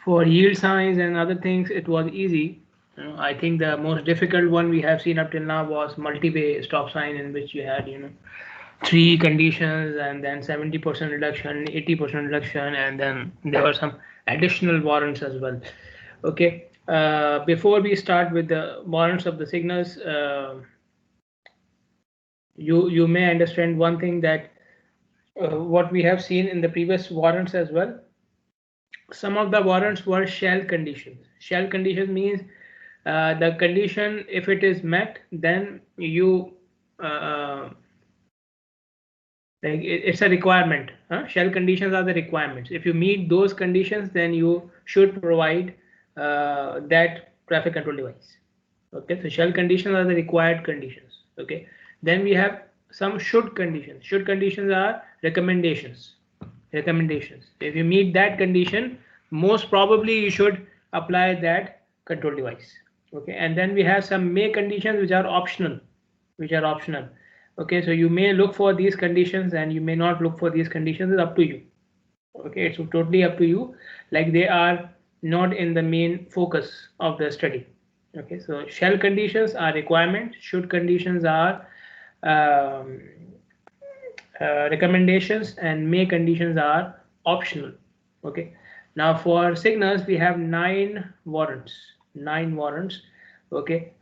For yield signs and other things, it was easy. I think the most difficult one we have seen up till now was multi-bay stop sign, in which you had, three conditions and then 70% reduction, 80% reduction, and then there were some additional warrants as well. Okay. Before we start with the warrants of the signals, you may understand one thing, that what we have seen in the previous warrants as well. Some of the warrants were shell conditions. Shell conditions means the condition, if it is met, then you like it's a requirement. Shell conditions are the requirements. If you meet those conditions, then you should provide that traffic control device. Okay, so shell conditions are the required conditions. Okay, then we have some should conditions. Should conditions are recommendations. If you meet that condition, most probably you should apply that control device. Okay, and then we have some may conditions which are optional. Okay, so you may look for these conditions and you may not look for these conditions. It's up to you. Okay, it's totally up to you. Like, they are not in the main focus of the study. Okay, so shell conditions are requirements. Should conditions are recommendations, and may conditions are optional. Okay, now for signals we have 9 warrants. Okay,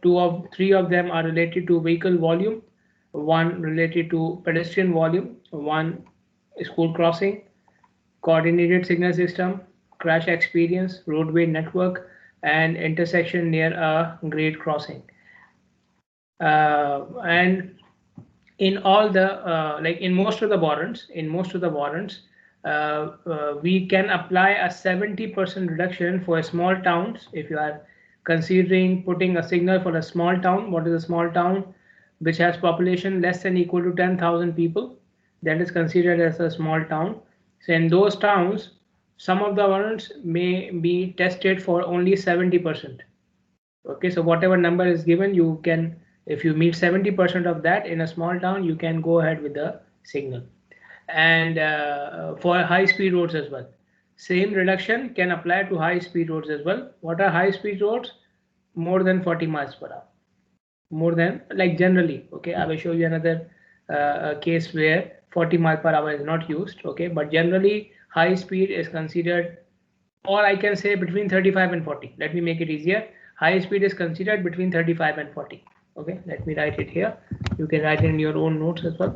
three of them are related to vehicle volume, one related to pedestrian volume, one school crossing, coordinated signal system, crash experience, roadway network, and intersection near a grade crossing. And in all the like in most of the warrants, we can apply a 70% reduction for small towns. If you are considering putting a signal for a small town, what is a small town? Which has population less than equal to 10,000 people, that is considered as a small town. So in those towns, some of the warrants may be tested for only 70%. Okay, so whatever number is given, you can, if you meet 70% of that in a small town, you can go ahead with the signal. And for high-speed roads as well, same reduction can apply to high-speed roads as well. What are high-speed roads? More than 40 miles per hour. More than, like, generally. Okay, I will show you another case where 40 miles per hour is not used. Okay, but generally high speed is considered, or I can say between 35 and 40. Let me make it easier. High speed is considered between 35 and 40. Okay, let me write it here. You can write it in your own notes as well.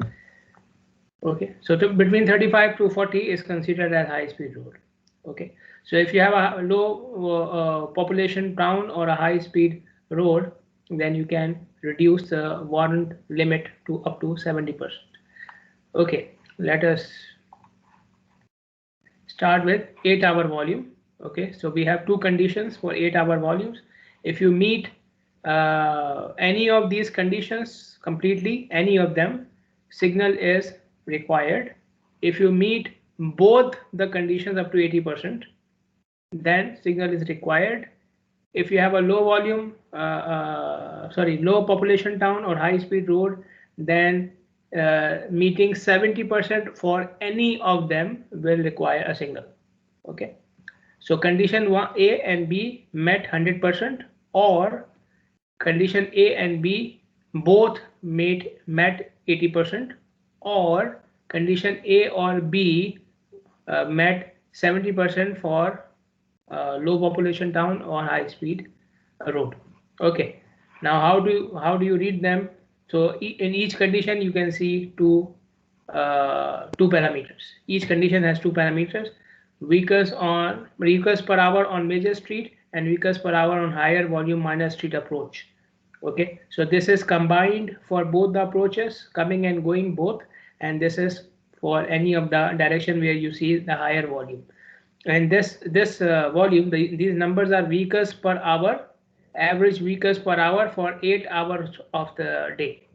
Okay, so between 35 to 40 is considered as high speed road. Okay, so if you have a low population town or a high speed road, then you can reduce the warrant limit to up to 70%. Okay, let us start with 8-hour volume. Okay, so we have two conditions for 8-hour volumes. If you meet any of these conditions completely, any of them, signal is required. If you meet both the conditions up to 80%, then signal is required. If you have a low volume, low population town or high speed road, then meeting 70% for any of them will require a signal. Okay, so condition 1, A and B met 100%, or condition A and B both met 80%, or condition A or B met 70% for low population town or high speed road. Okay, now how do you read them? So in each condition you can see two parameters. Each condition has two parameters: vehicles per hour on major street and vehicles per hour on higher volume minor street approach. Okay, so this is combined for both the approaches, coming and going both, and this is for any of the direction where you see the higher volume. And this volume, these numbers are vehicles per hour, average vehicles per hour for 8 hours of the day.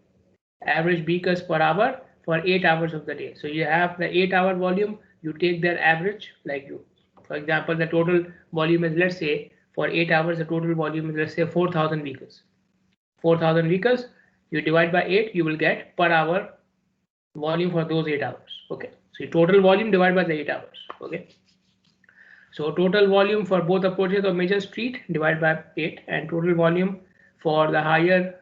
Average vehicles per hour for 8 hours of the day. So you have the 8-hour volume, you take their average, like you, for example, the total volume is, let's say, for 8 hours, the total volume is, let's say, 4,000 vehicles. 4,000 vehicles, you divide by 8, you will get per hour volume for those 8 hours. Okay, so total volume divided by the 8 hours. Okay, So total volume for both approaches of major street divided by 8, and total volume for the higher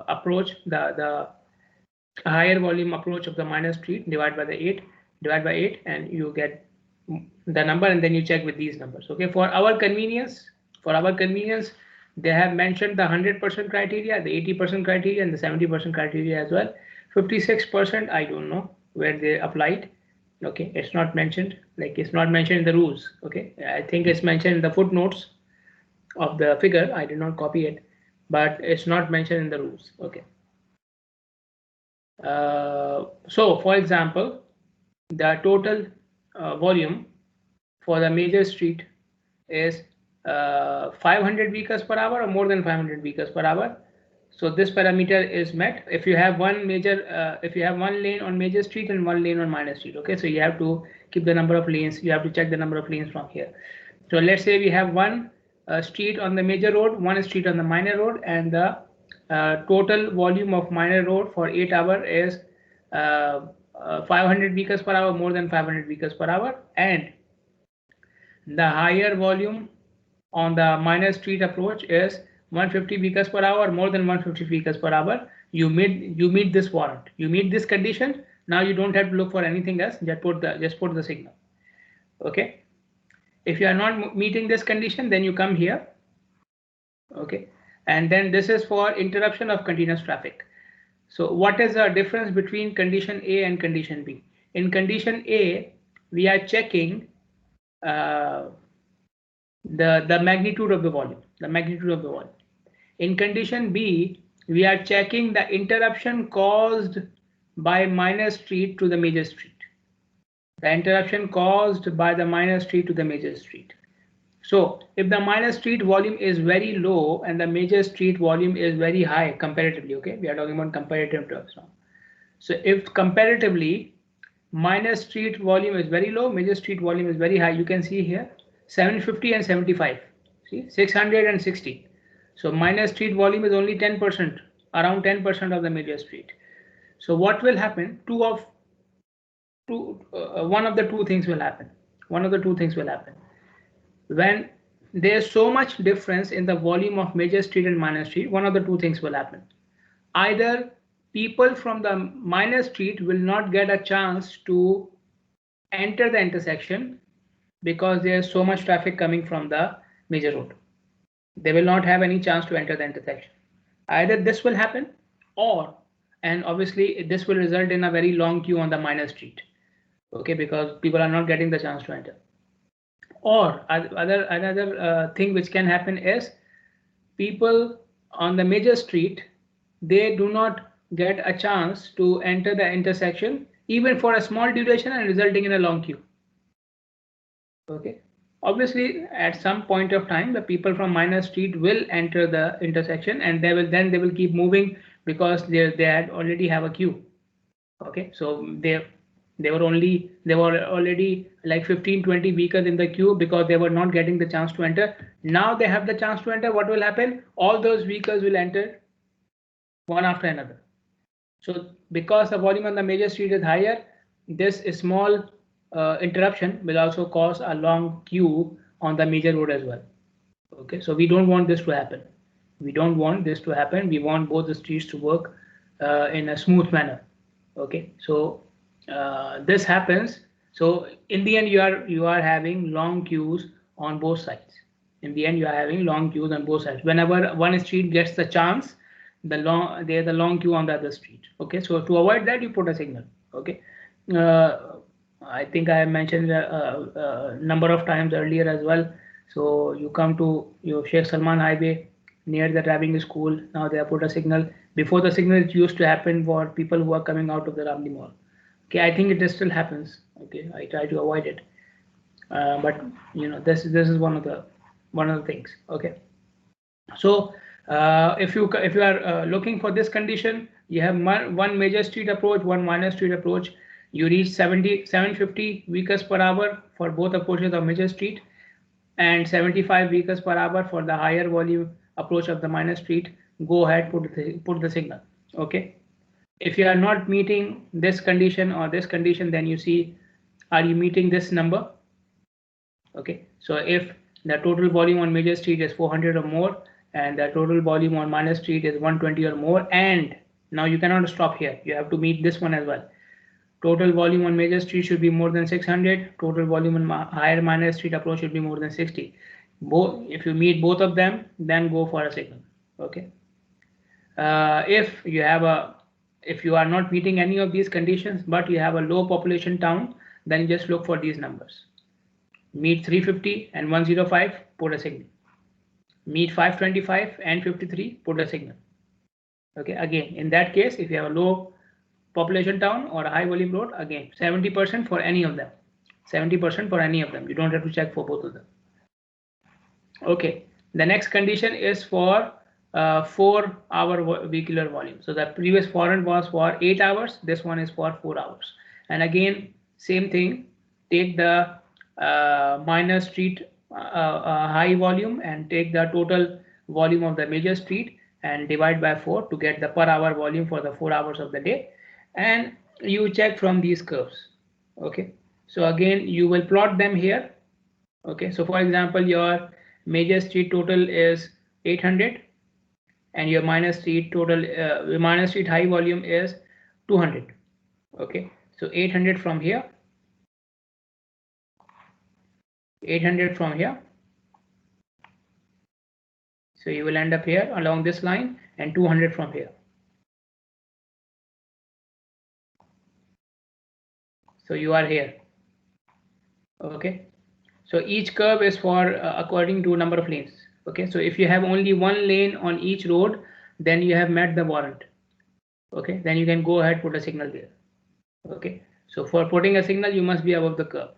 approach, the higher volume approach of the minor street divided by the 8, and you get the number, and then you check with these numbers. Okay, for our convenience, they have mentioned the 100% criteria, the 80% criteria, and the 70% criteria as well. 56% I don't know where they applied. Okay, it's not mentioned, like it's not mentioned in the rules. Okay, I think it's mentioned in the footnotes of the figure. I did not copy it, but it's not mentioned in the rules. Okay. So for example, the total volume for the major street is 500 vehicles per hour or more than 500 vehicles per hour. So this parameter is met if you have one lane on major street and one lane on minor street. Okay, so you have to keep the number of lanes. You have to check the number of lanes from here. So let's say we have one street on the major road, one street on the minor road, and the total volume of minor road for 8 hours is 500 vehicles per hour, more than 500 vehicles per hour, and the higher volume on the minor street approach is 150 vehicles per hour, more than 150 vehicles per hour. You meet this warrant. You meet this condition. Now you don't have to look for anything else. Just put the signal. Okay. If you are not meeting this condition, then you come here. Okay. And then this is for interruption of continuous traffic. So what is the difference between condition A and condition B? In condition A, we are checking the magnitude of the volume, In condition B, we are checking the interruption caused by minor street to the major street. The interruption caused by the minor street to the major street. So if the minor street volume is very low and the major street volume is very high comparatively, okay, we are talking about comparative terms now. So if comparatively minor street volume is very low, major street volume is very high, you can see here 750 and 75, see 600 and 60. So minor street volume is only 10%, around 10% of the major street. So what will happen? One of the two things will happen. When there's so much difference in the volume of major street and minor street, one of the two things will happen. Either people from the minor street will not get a chance to enter the intersection because there's so much traffic coming from the major road. They will not have any chance to enter the intersection. Either this will happen, and obviously this will result in a very long queue on the minor street. Okay, because people are not getting the chance to enter. Or another thing which can happen is people on the major street, they do not get a chance to enter the intersection even for a small duration and resulting in a long queue. Okay, obviously at some point of time the people from minor street will enter the intersection, and they will keep moving because they already have a queue. Okay, so they were already like 15-20 vehicles in the queue because they were not getting the chance to enter. Now they have the chance to enter. What will happen? All those vehicles will enter one after another. So because the volume on the major street is higher, this small interruption will also cause a long queue on the major road as well. Okay, so we don't want this to happen. We want both the streets to work in a smooth manner. Okay, so this happens. So in the end, you are having long queues on both sides. Whenever one street gets the chance, there's the long queue on the other street. Okay, so to avoid that, you put a signal. Okay, I think I mentioned a number of times earlier as well. So you come to your Sheikh Salman Highway near the driving school. Now they have put a signal. Before, the signal used to happen for people who are coming out of the Ramli Mall. Okay, I think it still happens. Okay, I try to avoid it, but this is one of the things. Okay, so if you are looking for this condition, you have one major street approach, one minor street approach. You reach 750 vehicles per hour for both approaches of major street, and 75 vehicles per hour for the higher volume approach of the minor street. Go ahead, put the signal. Okay. If you are not meeting this condition or this condition, then you see, are you meeting this number? Okay, so if the total volume on major street is 400 or more, and the total volume on minor street is 120 or more, and now you cannot stop here, you have to meet this one as well. Total volume on major street should be more than 600. Total volume on higher minor street approach should be more than 60. If you meet both of them, then go for a signal. Okay. If you are not meeting any of these conditions, but you have a low population town, then you just look for these numbers. Meet 350 and 105, put a signal. Meet 525 and 53, put a signal. Okay. Again, in that case, if you have a low population town or a high volume road, again 70% for any of them. 70% for any of them. You don't have to check for both of them. Okay. The next condition is for 4-hour vehicular volume. So the previous warrant was for 8 hours. This one is for 4 hours. And again, same thing. Take the minor street high volume and take the total volume of the major street and divide by 4 to get the per hour volume for the 4 hours of the day. And you check from these curves. Okay, so again you will plot them here. Okay, so for example, your major street total is 800 and your minor street total minor street high volume is 200. Okay, so 800 from here, 800 from here, so you will end up here along this line, and 200 from here. So you are here. Okay, so each curve is for according to number of lanes. Okay, so if you have only one lane on each road, then you have met the warrant. Okay, then you can go ahead, put a signal there. Okay, so for putting a signal, you must be above the curve,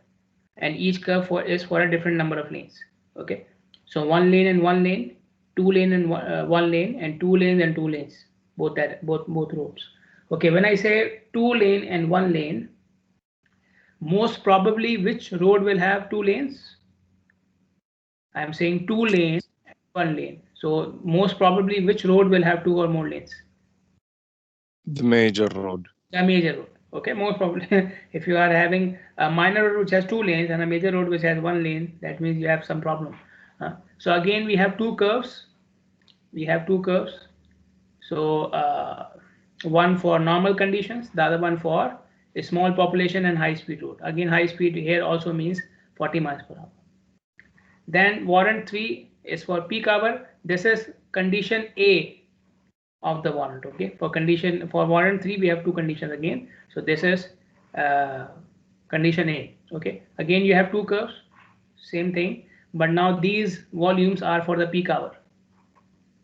and each curve is for a different number of lanes. Okay, so one lane and one lane, two lane and one lane, and two lanes and two lanes, both roads. Okay, when I say 2 lane and 1 lane, most probably which road will have 2 lanes? I am saying 2 lanes and 1 lane. So most probably which road will have 2 or more lanes? The major road. The major road. Okay, most probably if you are having a minor road which has 2 lanes and a major road which has 1 lane, that means you have some problem. So again, we have 2 curves. We have 2 curves. So one for normal conditions, the other one for a small population and high speed road. Again, high speed here also means 40 miles per hour. Then warrant 3 is for peak hour. This is condition A of the warrant. Okay, for warrant 3 we have 2 conditions again. So this is condition A. Okay, again you have 2 curves, same thing, but now these volumes are for the peak hour.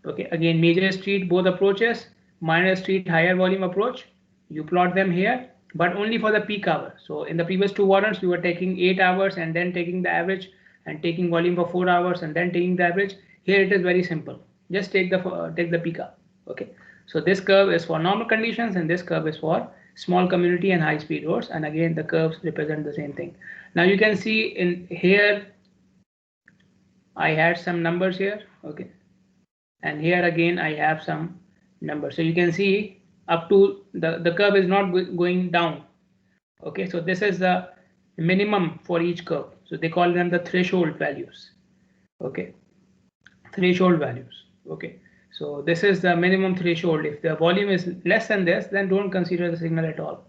Okay, again major street both approaches, minor street higher volume approach, you plot them here, but only for the peak hour. So in the previous 2 warrants you were taking 8 hours and then taking the average and taking volume for 4 hours and then taking the average. Here it is very simple, just take the peak hour. Okay, so this curve is for normal conditions and this curve is for small community and high speed roads, and again the curves represent the same thing. Now you can see in here I had some numbers here. Okay, and here again I have some numbers, so you can see up to the curve is not going down. Okay, so this is the minimum for each curve, so they call them the threshold values. Okay, threshold values. Okay, so this is the minimum threshold. If the volume is less than this, then don't consider the signal at all,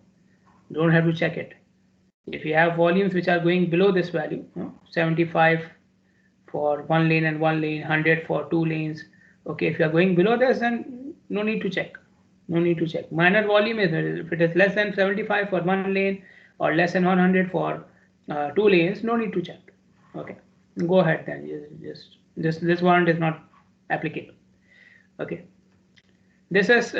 don't have to check it. If you have volumes which are going below this value, 75 for 1 lane and 1 lane, 100 for 2 lanes. Okay, if you are going below this, then no need to check. No need to check. Minor volume is, if it is less than 75 for 1 lane or less than 100 for 2 lanes, no need to check. Okay, go ahead then. Just this warrant is not applicable. Okay, this is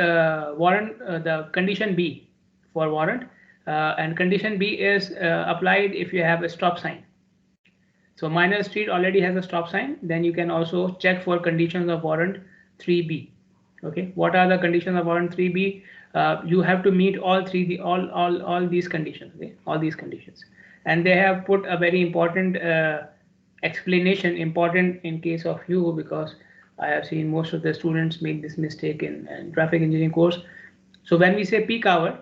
warrant the condition B for warrant, and condition B is applied if you have a stop sign. So minor street already has a stop sign. Then you can also check for conditions of warrant 3B. Okay, what are the conditions of warrant 3B? You have to meet all these conditions. Okay? All these conditions, and they have put a very important explanation, important in case of you, because I have seen most of the students make this mistake in traffic engineering course. So when we say peak hour,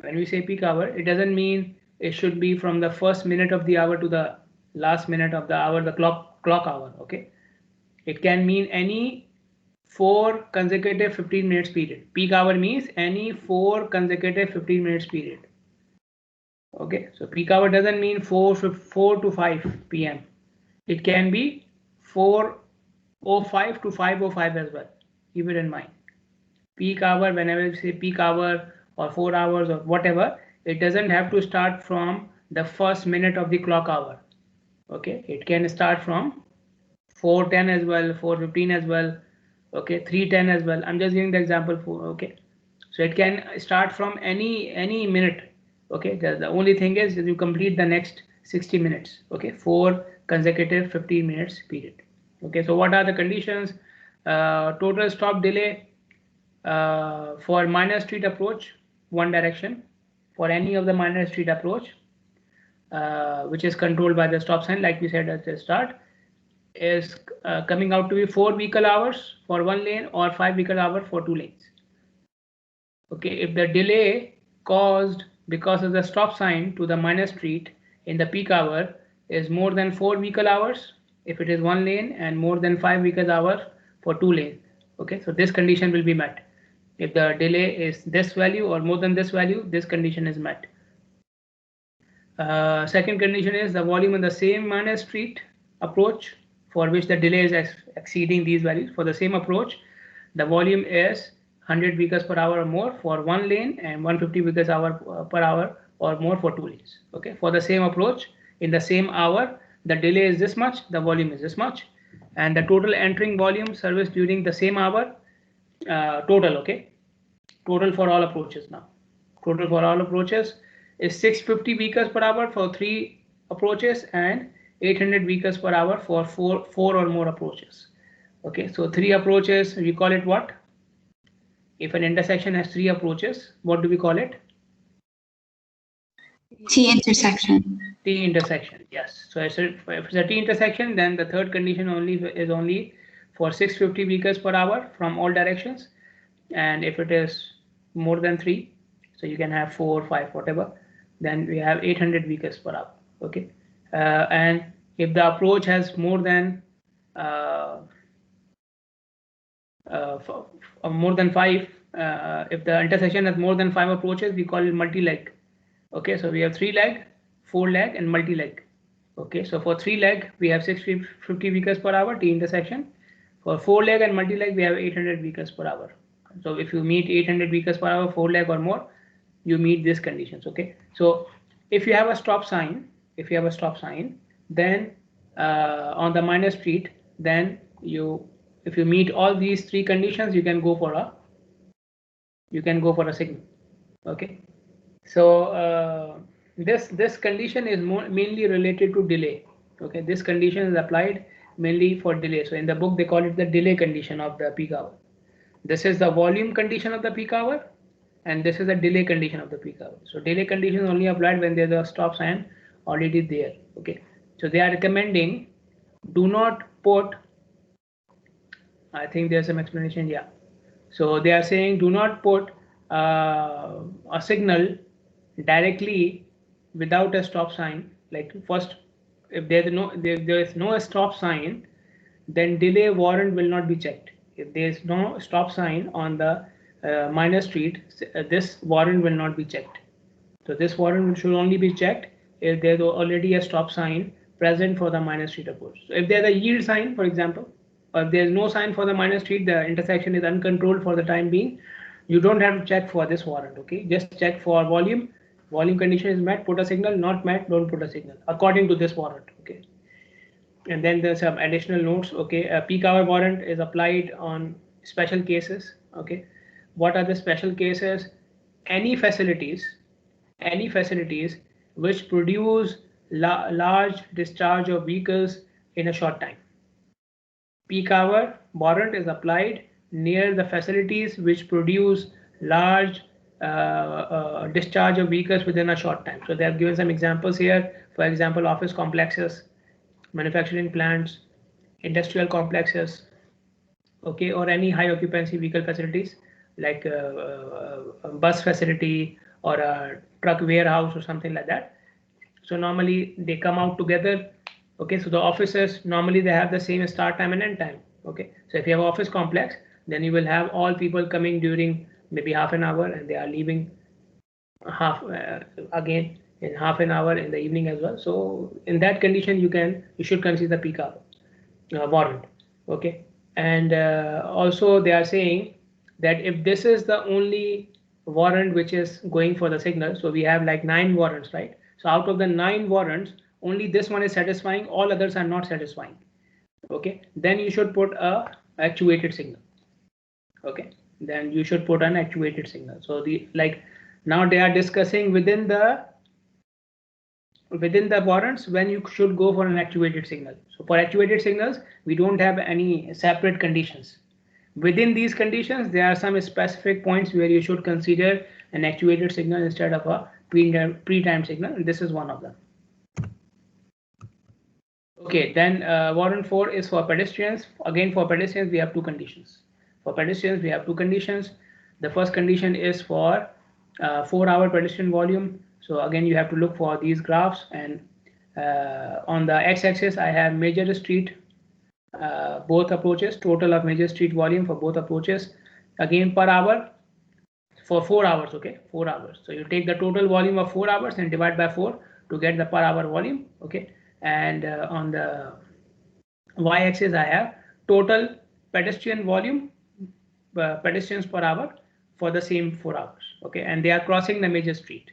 it doesn't mean it should be from the first minute of the hour to the last minute of the hour, the clock hour. Okay, it can mean any 4 consecutive 15 minutes period. Peak hour means any 4 consecutive 15 minutes period. Okay, so peak hour doesn't mean 4 to 5 p.m. It can be 4:05 to 5:05 as well. Keep it in mind. Peak hour, whenever you say peak hour or 4 hours or whatever, it doesn't have to start from the first minute of the clock hour. Okay, it can start from 4:10 as well, 4:15 as well, okay, 3:10 as well. I'm just giving the example for, okay, so it can start from any minute. Okay, the only thing is you complete the next 60 minutes. Okay, 4 consecutive 15 minutes period. Okay, so what are the conditions? Total stop delay for minor street approach, one direction, for any of the minor street approach, which is controlled by the stop sign, like we said at the start, is coming out to be 4 vehicle hours for one lane or 5 vehicle hours for 2 lanes. Okay, if the delay caused because of the stop sign to the minor street in the peak hour is more than 4 vehicle hours, if it is one lane, and more than 5 vehicle hours for 2 lanes. Okay, so this condition will be met. If the delay is this value or more than this value, this condition is met. Second condition is the volume in the same minor street approach for which the delay is exceeding these values. For the same approach, the volume is 100 vehicles per hour or more for one lane and 150 vehicles per hour or more for 2 lanes. Okay, for the same approach in the same hour, the delay is this much, the volume is this much, and the total entering volume service during the same hour, total. Okay, total for all approaches now. Total for all approaches is 650 vehicles per hour for 3 approaches and 800 vehicles per hour for 4 or more approaches. Okay, so 3 approaches, we call it what? If an intersection has 3 approaches, what do we call it? T intersection. T intersection, yes. So if it's a T intersection, then the third condition is only for 650 vehicles per hour from all directions. And if it is more than 3, so you can have 4, 5, whatever, then we have 800 vehicles per hour. Okay, and if the approach has more than 5, if the intersection has more than 5 approaches, we call it multi-leg. Okay, so we have 3-leg, 4-leg, and multi-leg. Okay, so for 3-leg we have 650 vehicles per hour T intersection. For 4-leg and multi-leg we have 800 vehicles per hour. So if you meet 800 vehicles per hour, 4-leg or more, you meet these conditions. Okay, so if you have a stop sign, then on the minor street, then if you meet all these 3 conditions, you can go for a signal. Okay, so this condition is mainly related to delay. Okay, this condition is applied mainly for delay. So in the book they call it the delay condition of the peak hour. This is the volume condition of the peak hour, and this is the delay condition of the peak hour. So delay condition is only applied when there's a stop sign already there. Okay, so they are recommending do not put, I think there's some explanation, yeah. So they are saying do not put a signal directly without a stop sign. Like first, if there is no stop sign, then delay warrant will not be checked. If there is no stop sign on the minor street, this warrant will not be checked. So this warrant should only be checked if there is already a stop sign present for the minor street approach. So if there is a yield sign, for example, or if there is no sign for the minor street, the intersection is uncontrolled for the time being, you don't have to check for this warrant. Okay, just check for volume. Volume condition is met, put a signal. Not met, don't put a signal according to this warrant. Okay, and then there's some additional notes. Okay, a peak hour warrant is applied on special cases. Okay, what are the special cases? Any facilities which produce large discharge of vehicles in a short time. Peak hour warrant is applied near the facilities which produce large discharge of vehicles within a short time. So they have given some examples here. For example, office complexes, manufacturing plants, industrial complexes, okay, or any high occupancy vehicle facilities like a bus facility or a truck warehouse or something like that. So normally they come out together Okay, so the offices normally they have the same start time and end time. Okay, so if you have office complex, then you will have all people coming during maybe half an hour and they are leaving half again in half an hour in the evening as well. So in that condition, you should consider peak hour warrant. Okay, and also they are saying that if this is the only warrant which is going for the signal, so we have like 9 warrants, right? So out of the 9 warrants, only this one is satisfying, all others are not satisfying. Okay, then you should put a actuated signal. Okay, then you should put an actuated signal. So the like now they are discussing within the warrants when you should go for an actuated signal. So for actuated signals, we don't have any separate conditions. Within these conditions, there are some specific points where you should consider an actuated signal instead of a pre-timed signal, and this is one of them. Okay, then warrant 4 is for pedestrians. Again, for pedestrians, we have two conditions. For pedestrians, we have two conditions. The first condition is for 4-hour pedestrian volume. So again, you have to look for these graphs, and on the x-axis, I have major street, both approaches, total of major street volume for both approaches. Again, per hour for 4 hours. Okay, 4 hours. So you take the total volume of 4 hours and divide by 4 to get the per hour volume. Okay, and on the y-axis I have total pedestrian volume, pedestrians per hour for the same 4 hours. Okay, and they are crossing the major street.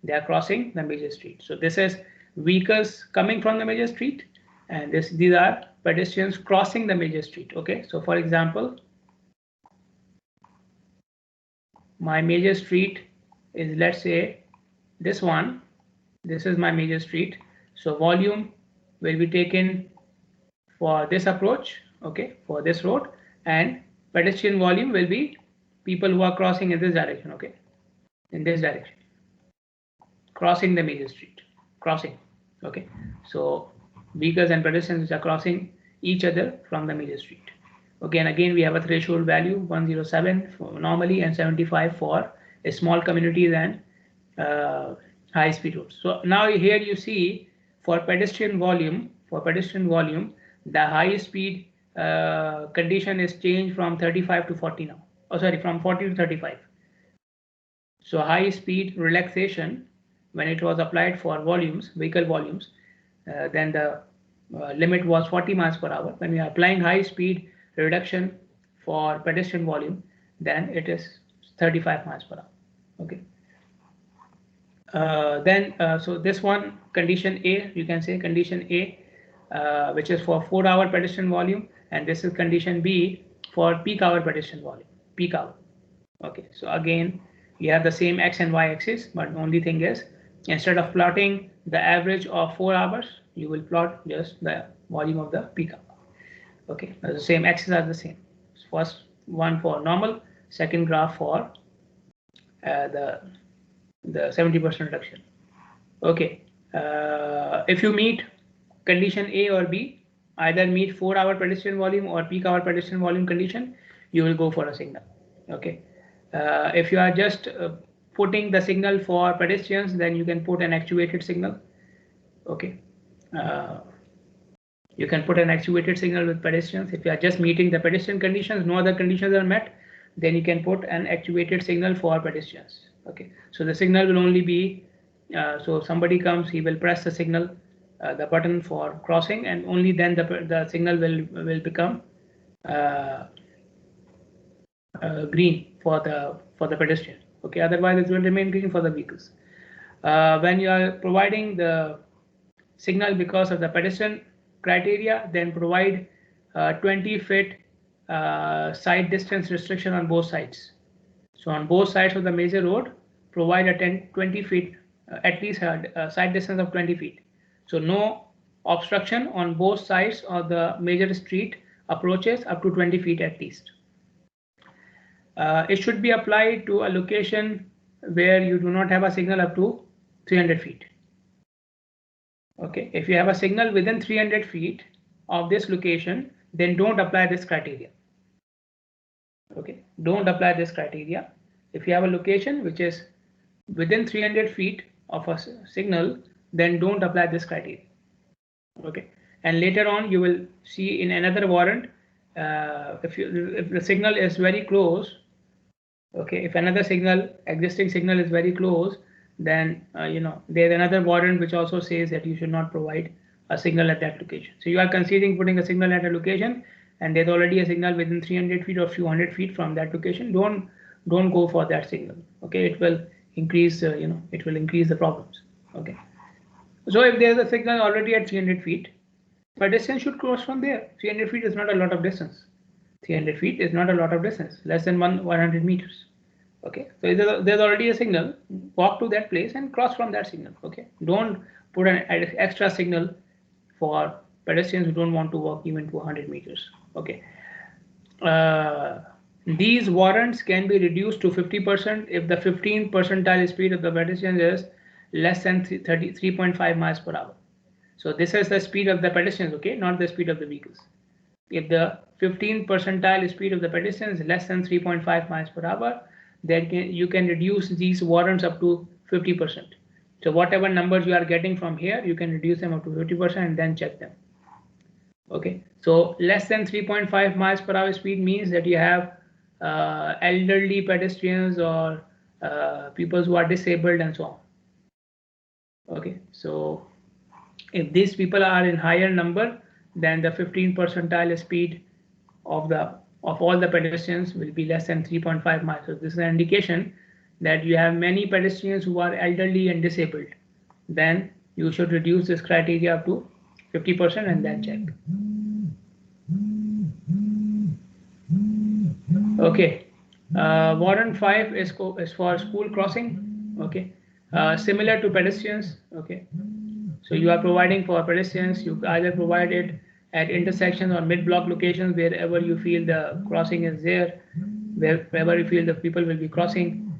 They are crossing the major street. So this is vehicles coming from the major street, and these are pedestrians crossing the major street. Okay, so for example, my major street is, let's say, this one. This is my major street. So volume will be taken for this approach, okay, for this road, and pedestrian volume will be people who are crossing in this direction, okay, in this direction, crossing the major street, crossing, okay. So vehicles and pedestrians which are crossing each other from the major street. Okay, and again we have a threshold value 107 for normally and 75 for small communities and high speed roads. So now here you see for pedestrian volume, the high speed condition is changed from 35 to 40 now. Oh, sorry, from 40 to 35. So high speed relaxation, when it was applied for volumes, vehicle volumes, then the limit was 40 miles per hour. When we are applying high speed reduction for pedestrian volume, then it is 35 miles per hour. Okay. So this one, condition A, you can say condition A, which is for 4-hour pedestrian volume, and this is condition B for peak hour pedestrian volume, peak hour. Okay, so again, you have the same x and y axis, but the only thing is, instead of plotting the average of 4 hours, you will plot just the volume of the peak hour. Okay, the same axes are the same. First one for normal, second graph for the 70% reduction. Okay, if you meet condition A or B, either meet 4-hour pedestrian volume or peak hour pedestrian volume condition, you will go for a signal. Okay, if you are just putting the signal for pedestrians, then you can put an actuated signal. Okay, you can put an actuated signal with pedestrians. If you are just meeting the pedestrian conditions, no other conditions are met, then you can put an actuated signal for pedestrians. Okay, so the signal will only be, so somebody comes, he will press the signal, the button for crossing, and only then the signal will become green for the pedestrian. Okay, otherwise it will remain green for the vehicles. When you are providing the signal because of the pedestrian criteria, then provide 20 feet side distance restriction on both sides. So on both sides of the major road, provide a 20 feet, at least a side distance of 20 feet. So no obstruction on both sides of the major street approaches up to 20 feet at least. It should be applied to a location where you do not have a signal up to 300 feet. Okay, if you have a signal within 300 feet of this location, then don't apply this criteria. Okay, don't apply this criteria. If you have a location which is within 300 feet of a signal, then don't apply this criteria. Okay, And later on, you will see in another warrant, if the signal is very close, okay, if another existing signal is very close, then there's another warrant which also says that you should not provide a signal at that location. So you are considering putting a signal at a location, and there's already a signal within 300 feet or few hundred feet from that location. Don't go for that signal. Okay, it will increase it will increase the problems. Okay, so if there's a signal already at 300 feet, pedestrians should cross from there. 300 feet is not a lot of distance. 300 feet is not a lot of distance, less than 100 meters. Okay, so there's already a signal. Walk to that place and cross from that signal. Okay, don't put an extra signal for pedestrians who don't want to walk even 200 meters. Okay, these warrants can be reduced to 50% if the 15th percentile speed of the pedestrian is less than 3.5 miles per hour. So this is the speed of the pedestrians, okay, not the speed of the vehicles. If the 15th percentile speed of the pedestrian is less than 3.5 miles per hour, then you can reduce these warrants up to 50%. So whatever numbers you are getting from here, you can reduce them up to 50% and then check them. Okay, so less than 3.5 miles per hour speed means that you have elderly pedestrians or people who are disabled and so on. Okay, so if these people are in higher number, then the 15th percentile speed of all the pedestrians will be less than 3.5 miles. So this is an indication that you have many pedestrians who are elderly and disabled. Then you should reduce this criteria up to 50% and then check. Okay, warrant 5 is for school crossing. Okay, similar to pedestrians. Okay, so you are providing for pedestrians. You either provide it at intersections or mid-block locations, wherever you feel the crossing is there, wherever you feel the people will be crossing.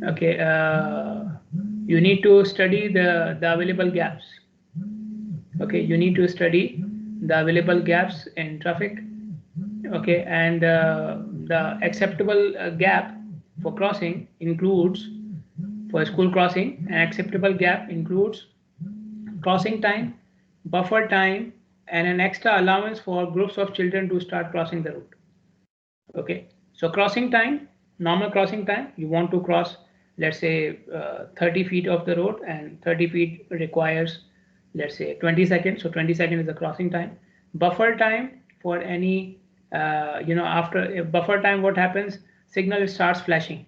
Okay, you need to study the available gaps. Okay, you need to study the available gaps in traffic. Okay, and the acceptable gap for crossing includes, for school crossing, an acceptable gap includes crossing time, buffer time, and an extra allowance for groups of children to start crossing the road. Okay, so crossing time, normal crossing time, you want to cross, let's say 30 feet of the road, and 30 feet requires, let's say 20 seconds. So 20 seconds is the crossing time. Buffer time for any, after buffer time, what happens? Signal starts flashing.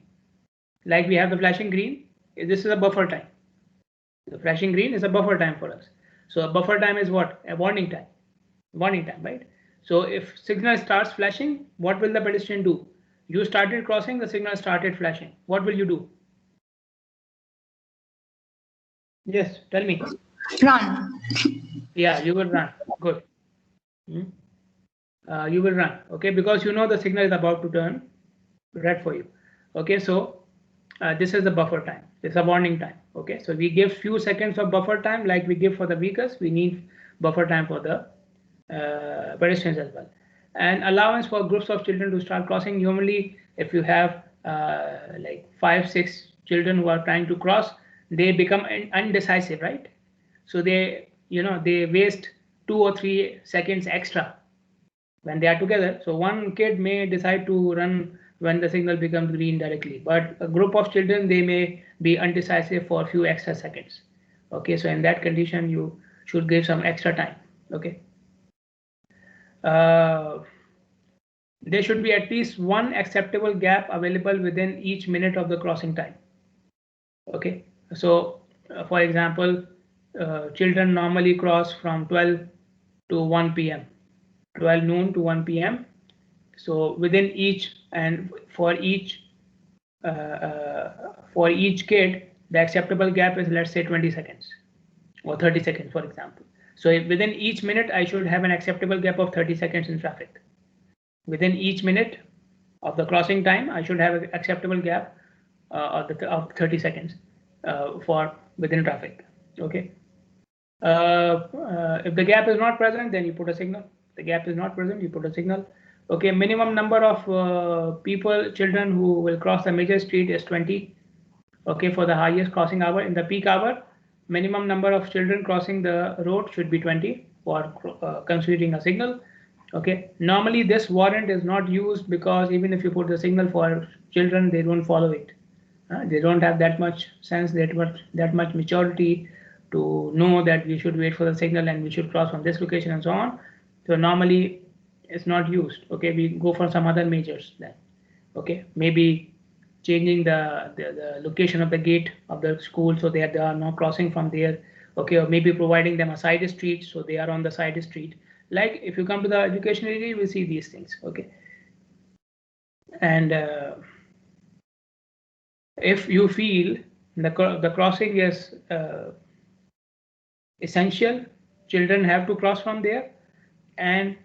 Like we have the flashing green, this is a buffer time. The flashing green is a buffer time for us. So a buffer time is what? A warning time. Warning time, right? So if signal starts flashing, what will the pedestrian do? You started crossing, the signal started flashing. What will you do? Yes, tell me. Run. Yeah, you will run. Good. You will run. Okay, because you know the signal is about to turn red for you. Okay, so this is the buffer time. It's a warning time. Okay, so we give few seconds of buffer time like we give for the vehicles. We need buffer time for the pedestrians as well. And allowance for groups of children to start crossing. Normally, if you have like 5-6 children who are trying to cross, they become undecisive, right? So they waste 2 or 3 seconds extra when they are together. So one kid may decide to run when the signal becomes green directly, but a group of children, they may be undecisive for a few extra seconds. Okay, so in that condition, you should give some extra time. Okay. There should be at least one acceptable gap available within each minute of the crossing time. Okay, so for example, children normally cross from 12 to 1 p.m. 12 noon to 1 p.m. So within each, and for each kid, the acceptable gap is, let's say, 20 seconds or 30 seconds, for example. So within each minute, I should have an acceptable gap of 30 seconds in traffic. Within each minute of the crossing time, I should have an acceptable gap of 30 seconds for within traffic. Okay. If the gap is not present, then you put a signal. The gap is not present, you put a signal. Okay, minimum number of children who will cross the major street is 20. Okay, for the highest crossing hour. In the peak hour, minimum number of children crossing the road should be 20. for considering a signal. Okay, normally this warrant is not used because even if you put the signal for children, they don't follow it. They don't have that much sense, that much maturity to know that we should wait for the signal and we should cross from this location and so on. So normally it's not used. Okay, we go for some other measures then. Okay, maybe changing the location of the gate of the school so they are not crossing from there. Okay, or maybe providing them a side street so they are on the side street. Like if you come to the education area, you will see these things. Okay, and if you feel the crossing is essential, children have to cross from there, and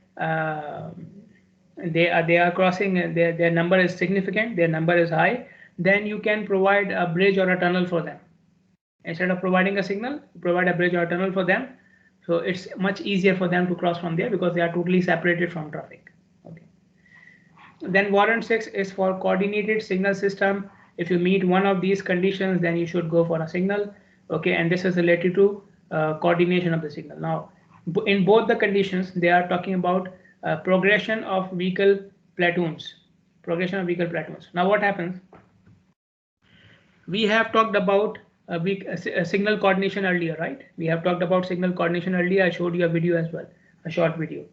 they are crossing, their number is significant, their number is high, then you can provide a bridge or a tunnel for them. Instead of providing a signal, provide a bridge or a tunnel for them. So it's much easier for them to cross from there because they are totally separated from traffic. Okay. Then warrant 6 is for coordinated signal system. If you meet one of these conditions, then you should go for a signal. Okay, and this is related to coordination of the signal. Now, in both the conditions, they are talking about progression of vehicle platoons. Progression of vehicle platoons. Now, what happens? We have talked about signal coordination earlier, right? We have talked about signal coordination earlier. I showed you a video as well, a short video.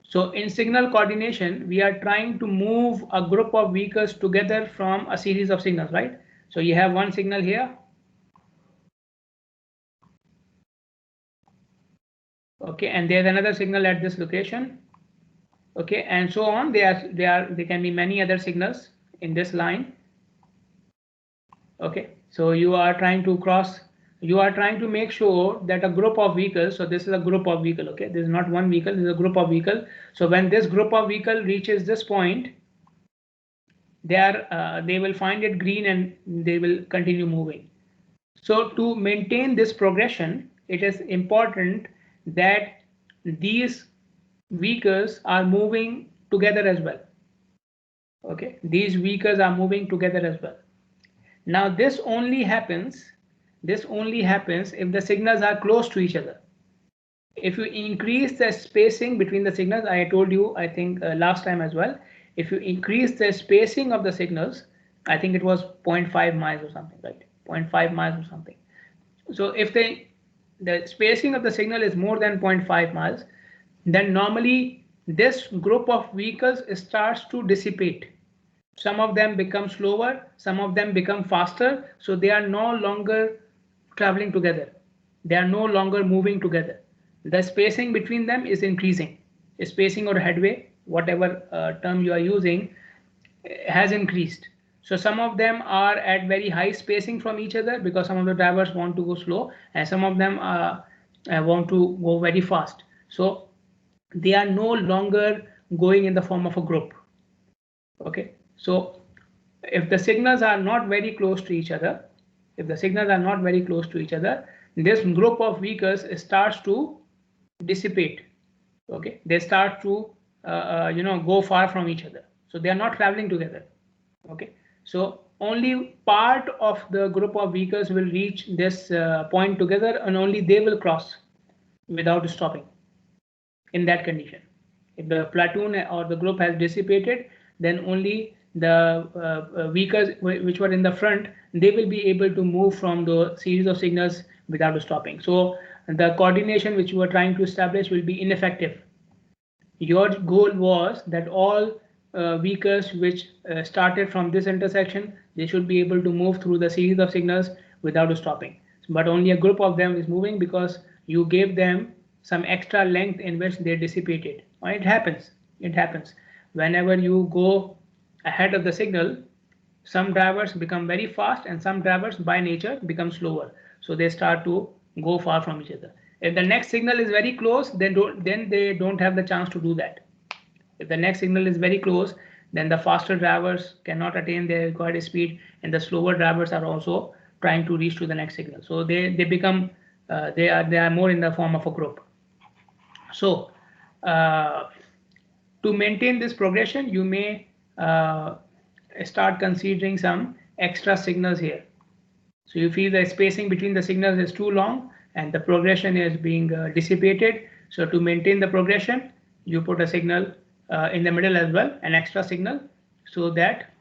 So in signal coordination, we are trying to move a group of vehicles together from a series of signals, right? So you have one signal here. Okay, and there's another signal at this location. Okay, and so on. There can be many other signals in this line. Okay, so you are trying to cross, you are trying to make sure that a group of vehicles, so this is a group of vehicle, okay, this is not one vehicle, this is a group of vehicle. So when this group of vehicle reaches this point, they will find it green and they will continue moving. So to maintain this progression, it is important that these vehicles are moving together as well. Okay, these vehicles are moving together as well. Now this only happens if the signals are close to each other. If you increase the spacing between the signals, I told you, I think last time as well, if you increase the spacing of the signals, I think it was 0.5 miles or something, right? 0.5 miles or something. So if the spacing of the signal is more than 0.5 miles, then normally this group of vehicles starts to dissipate. Some of them become slower, some of them become faster, so they are no longer traveling together. They are no longer moving together. The spacing between them is increasing. Spacing or headway, whatever term you are using, has increased. So some of them are at very high spacing from each other because some of the drivers want to go slow and some of them want to go very fast. So they are no longer going in the form of a group. Okay. So if the signals are not very close to each other, this group of vehicles starts to dissipate. Okay, they start to go far from each other. So they are not traveling together. Okay, so only part of the group of vehicles will reach this point together, and only they will cross without stopping. In that condition, if the platoon or the group has dissipated, then only the vehicles which were in the front, they will be able to move from the series of signals without stopping. So the coordination which you are trying to establish will be ineffective. Your goal was that all vehicles which started from this intersection, they should be able to move through the series of signals without stopping. But only a group of them is moving because you gave them some extra length in which they dissipated. It happens. Whenever you go ahead of the signal, some drivers become very fast and some drivers by nature become slower. So they start to go far from each other. If the next signal is very close, then they don't have the chance to do that. If the next signal is very close, then the faster drivers cannot attain their required speed, and the slower drivers are also trying to reach to the next signal. So they become they are more in the form of a group. So to maintain this progression, you may start considering some extra signals here. So you feel the spacing between the signals is too long and the progression is being dissipated. So to maintain the progression, you put a signal in the middle as well, an extra signal, so that,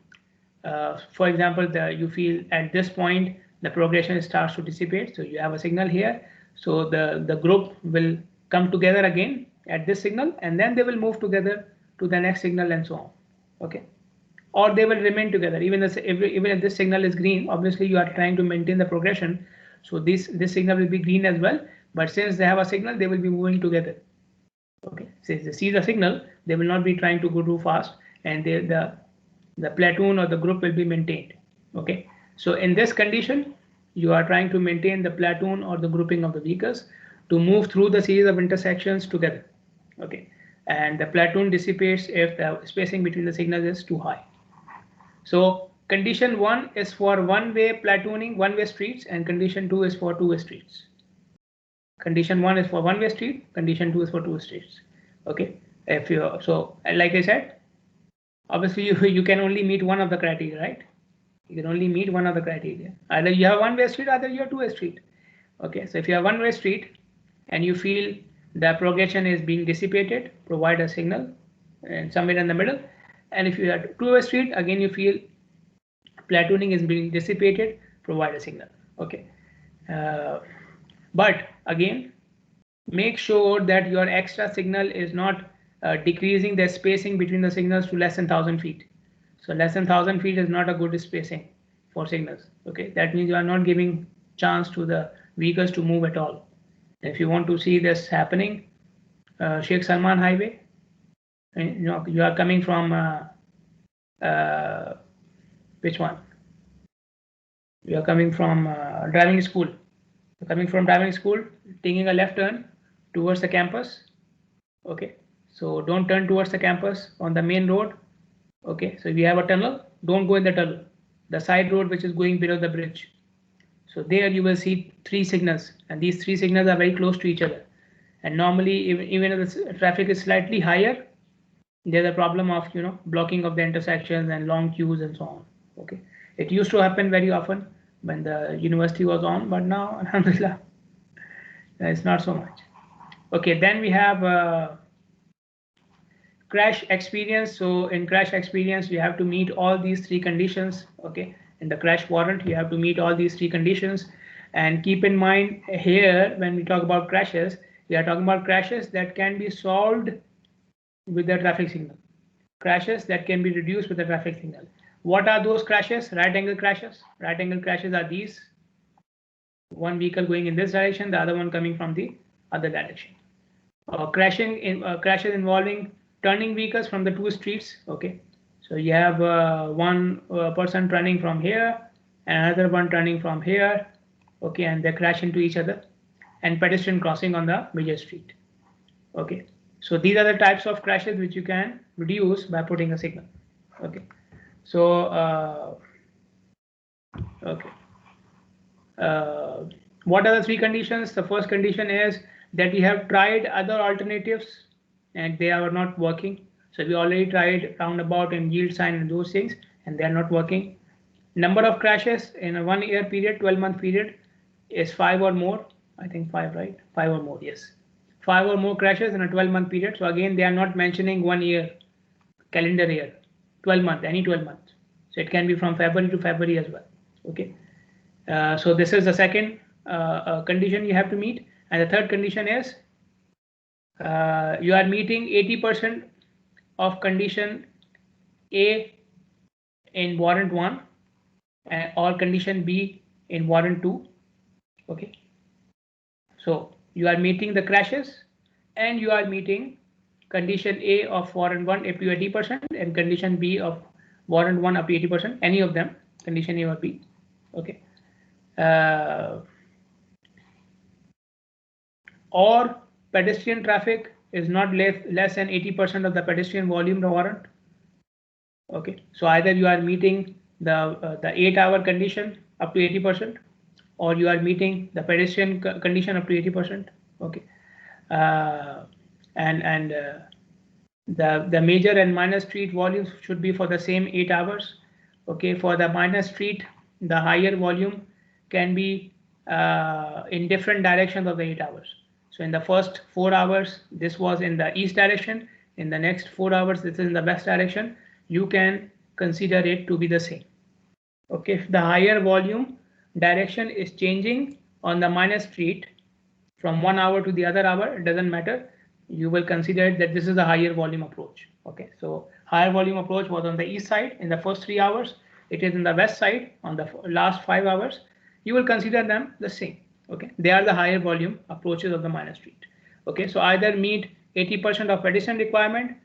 for example, you feel at this point the progression starts to dissipate. So you have a signal here. So the group will come together again at this signal, and then they will move together to the next signal and so on. Okay. Or they will remain together. Even if this signal is green, obviously you are trying to maintain the progression. So this signal will be green as well. But since they have a signal, they will be moving together. Okay. Since they see the signal, they will not be trying to go too fast, and the platoon or the group will be maintained. Okay. So in this condition, you are trying to maintain the platoon or the grouping of the vehicles to move through the series of intersections together. Okay. And the platoon dissipates if the spacing between the signals is too high. So condition 1 is for one-way platooning, one-way streets, and condition 2 is for two-way streets. Condition 1 is for one-way street, condition 2 is for two streets. Okay. If you, so like I said, obviously you can only meet one of the criteria, right? You can only meet one of the criteria. Either you have one-way street, either you have two-way street. Okay. So if you have one-way street and you feel the progression is being dissipated, provide a signal and somewhere in the middle. And if you have two-way street, again you feel platooning is being dissipated, provide a signal. Okay. But again, make sure that your extra signal is not decreasing the spacing between the signals to less than 1,000 feet. So less than 1,000 feet is not a good spacing for signals. Okay, that means you are not giving chance to the vehicles to move at all. If you want to see this happening, Sheikh Salman Highway, you are coming from which one? You are coming from driving school. You're coming from driving school, taking a left turn towards the campus. Okay, so don't turn towards the campus on the main road. Okay, so if you have a tunnel, don't go in the tunnel, the side road which is going below the bridge. So there you will see three signals, and these three signals are very close to each other. And normally, even if the traffic is slightly higher, there's a problem of blocking of the intersections and long queues and so on. Okay, it used to happen very often when the university was on, but now, alhamdulillah, it's not so much. Okay, then we have crash experience. So in crash experience, you have to meet all these three conditions. Okay, in the crash warrant, you have to meet all these three conditions. And keep in mind here, when we talk about crashes, we are talking about crashes that can be solved with the traffic signal, crashes that can be reduced with the traffic signal. What are those crashes? Right angle crashes. Right angle crashes are these: one vehicle going in this direction, the other one coming from the other direction. Crashes involving turning vehicles from the two streets. Okay, so you have one person turning from here and another one turning from here. Okay, and they crash into each other. And pedestrian crossing on the major street. Okay, so these are the types of crashes which you can reduce by putting a signal. Okay, so okay, what are the three conditions? The first condition is that we have tried other alternatives and they are not working. So we already tried roundabout and yield sign and those things, and they are not working. Number of crashes in a 1 year period, 12-month period, is 5 or more. I think 5, right? 5 or more, yes. 5 or more crashes in a 12-month period. So again, they are not mentioning 1 year, calendar year, 12 months, any 12 months. So it can be from February to February as well. Okay. So this is the second condition you have to meet. And the third condition is you are meeting 80% of condition A in warrant 1 or condition B in warrant 2. Okay. So you are meeting the crashes and you are meeting condition A of warrant 1 up to 80% and condition B of warrant 1 up to 80%, any of them, condition A or B. Okay. Or pedestrian traffic is not less than 80% of the pedestrian volume warrant. Okay, so either you are meeting the 8-hour condition up to 80%, or you are meeting the pedestrian condition up to 80%. Okay, and the major and minor street volumes should be for the same 8 hours. Okay, for the minor street, the higher volume can be in different directions of the 8 hours. So in the first 4 hours, this was in the east direction. In the next 4 hours, this is in the west direction. You can consider it to be the same. Okay, if the higher volume direction is changing on the minus street from 1 hour to the other hour, it doesn't matter. You will consider that this is a higher volume approach. Okay, so higher volume approach was on the east side in the first 3 hours. It is in the west side on the last 5 hours. You will consider them the same. Okay, they are the higher volume approaches of the minus street. Okay, so either meet 80% of addition requirement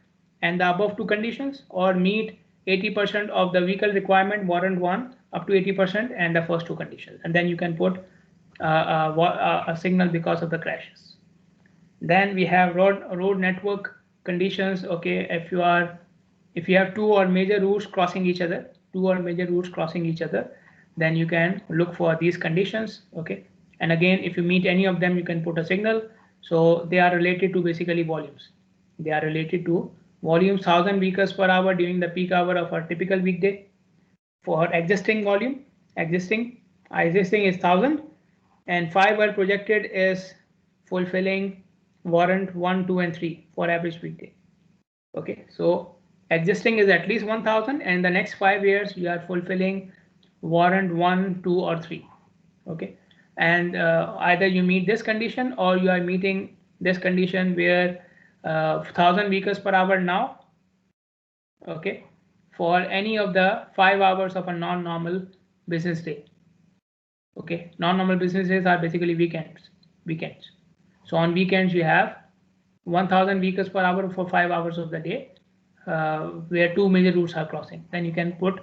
and the above two conditions, or meet 80% of the vehicle requirement warrant 1 up to 80% and the first two conditions, and then you can put a signal because of the crashes. Then we have road network conditions. Okay, if you have two or major routes crossing each other, then you can look for these conditions. Okay, and again, if you meet any of them, you can put a signal. So they are related to basically volumes. They are related to volumes, 1000 vehicles per hour during the peak hour of a typical weekday. For existing volume, existing is 1000, and 5 were projected is fulfilling warrant 1, 2, and 3 for average weekday. Okay, so existing is at least 1000, and the next 5 years you are fulfilling warrant 1, 2, or 3. Okay, and either you meet this condition or you are meeting this condition where 1000 vehicles per hour now. Okay, for any of the 5 hours of a non-normal business day. Okay, non-normal business days are basically weekends. So on weekends you have 1000 vehicles per hour for 5 hours of the day, where two major routes are crossing. Then you can put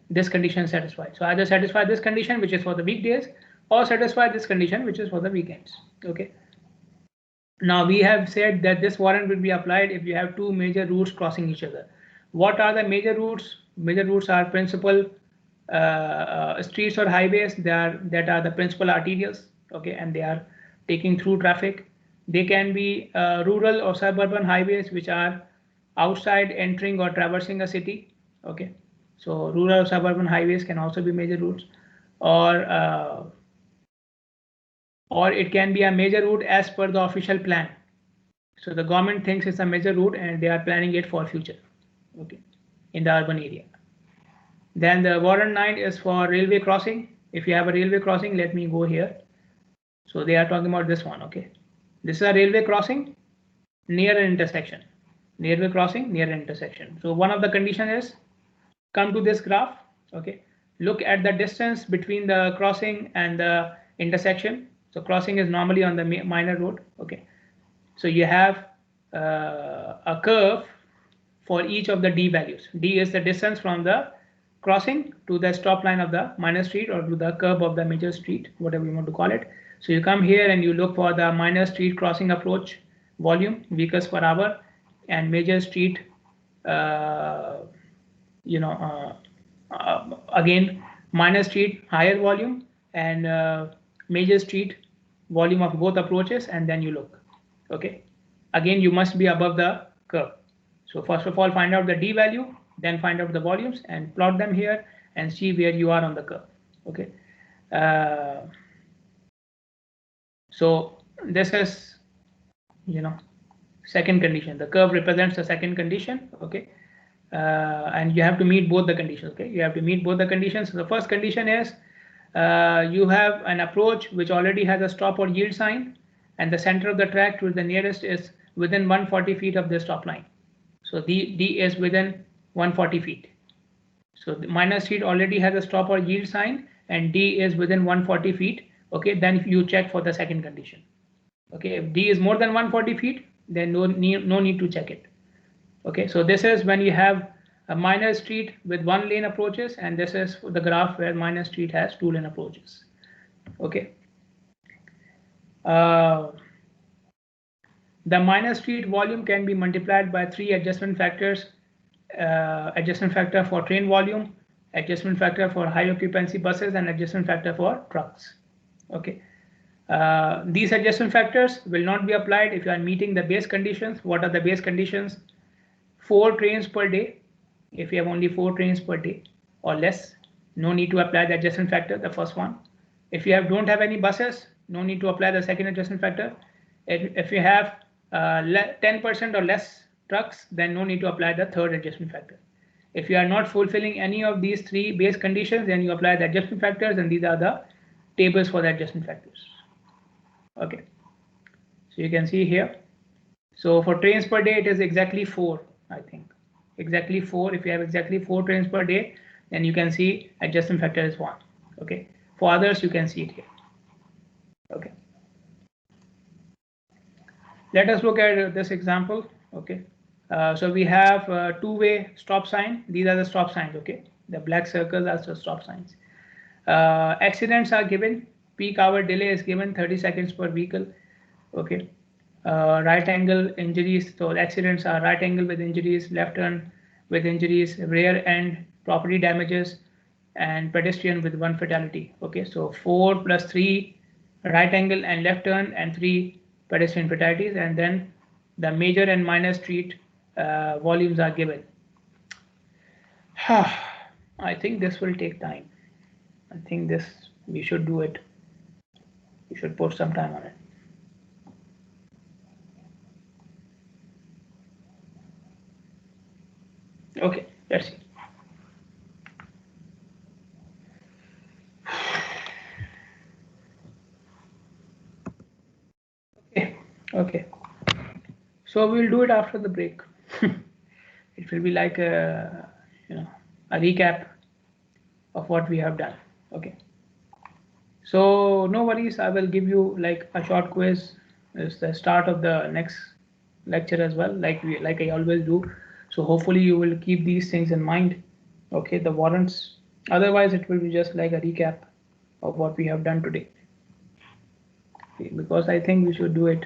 this condition satisfied. So either satisfy this condition, which is for the weekdays, or satisfy this condition, which is for the weekends. Okay. Now we have said that this warrant will be applied if you have two major routes crossing each other. What are the major routes? Major routes are principal streets or highways that are the principal arterials. Okay, and they are taking through traffic. They can be rural or suburban highways which are outside entering or traversing a city. Okay, so rural or suburban highways can also be major routes, or it can be a major route as per the official plan. So the government thinks it's a major route and they are planning it for future. Okay, in the urban area. Then the warrant 9 is for railway crossing. If you have a railway crossing, let me go here. So they are talking about this one. Okay, this is a railway crossing near an intersection. Railway crossing near an intersection. So one of the condition is, come to this graph. Okay, look at the distance between the crossing and the intersection. So crossing is normally on the minor road. Okay, so you have a curve for each of the D values. D is the distance from the crossing to the stop line of the minor street or to the curb of the major street, whatever you want to call it. So you come here and you look for the minor street crossing approach volume, vehicles per hour, and major street, again, minor street higher volume and major street volume of both approaches, and then you look. Okay, again, you must be above the curve. So first of all, find out the D value, then find out the volumes and plot them here and see where you are on the curve. Okay, so this is, second condition. The curve represents the second condition. Okay, and you have to meet both the conditions. Okay, you have to meet both the conditions. So the first condition is you have an approach which already has a stop or yield sign, and the center of the track to the nearest is within 140 feet of the stop line. So D is within 140 feet. So the minor street already has a stop or yield sign, and D is within 140 feet. Okay, then you check for the second condition. Okay, if D is more than 140 feet, then no need to check it. Okay, so this is when you have a minor street with 1 lane approaches, and this is the graph where minor street has 2 lane approaches. Okay. The minor street volume can be multiplied by 3 adjustment factors. Adjustment factor for train volume, adjustment factor for high occupancy buses, and adjustment factor for trucks. Okay. These adjustment factors will not be applied if you are meeting the base conditions. What are the base conditions? 4 trains per day. If you have only 4 trains per day or less, no need to apply the adjustment factor, the first one. If you don't have any buses, no need to apply the second adjustment factor. If you have 10% or less trucks, then no need to apply the third adjustment factor. If you are not fulfilling any of these three base conditions, then you apply the adjustment factors, and these are the tables for the adjustment factors. Okay, so you can see here. So for trains per day, it is exactly 4, I think. Exactly 4. If you have exactly 4 trains per day, then you can see adjustment factor is 1. Okay. For others, you can see it here. Okay. Let us look at this example. Okay. So we have a two-way stop sign. These are the stop signs. Okay. The black circles are the stop signs. Accidents are given. Peak hour delay is given 30 seconds per vehicle. Okay. Right angle injuries. So accidents are right angle with injuries, left turn with injuries, rear end property damages, and pedestrian with 1 fatality. Okay, so 4 plus 3 right angle and left turn and 3 pedestrian fatalities, and then the major and minor street volumes are given. I think this will take time. I think this we should do it. We should put some time on it. Okay, let's see. Okay. So we'll do it after the break. It will be like a recap of what we have done. Okay. So no worries. I will give you like a short quiz. It's the start of the next lecture as well, like I always do. So hopefully you will keep these things in mind. Okay, the warrants. Otherwise, it will be just like a recap of what we have done today. Okay, because I think we should do it